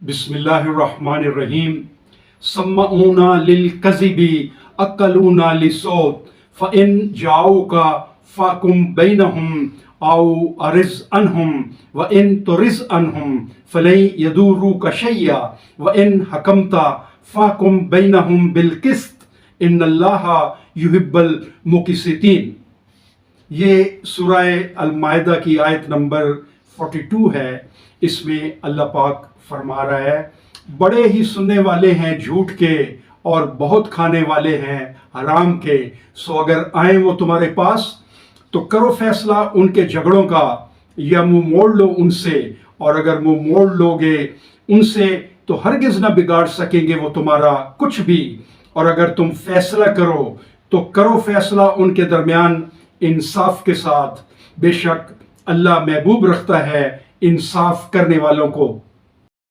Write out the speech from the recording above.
بسم اللہ الرحمن الرحیم سمعون للکذب اکلون للصوت فإن جاؤوک فاحکم بینہم او اعرض عنہم وإن تعرض عنہم فلن یضروک شیئا وإن حکمت فاحکم بینہم بالقسط ان اللہ یحب المقسطین۔ یہ سورہ المائدہ کی آیت نمبر 42 ہے۔ اس میں اللہ پاک فرما رہا ہے بڑے ہی سننے والے ہیں جھوٹ کے اور بہت کھانے والے ہیں حرام کے، سو اگر آئیں وہ تمہارے پاس تو کرو فیصلہ ان کے جھگڑوں کا یا منہ موڑ لو ان سے، اور اگر منہ موڑ لو گے ان سے تو ہرگز نہ بگاڑ سکیں گے وہ تمہارا کچھ بھی، اور اگر تم فیصلہ کرو تو کرو فیصلہ ان کے درمیان انصاف کے ساتھ، بے شک اللہ محبوب رکھتا ہے انصاف کرنے والوں کو۔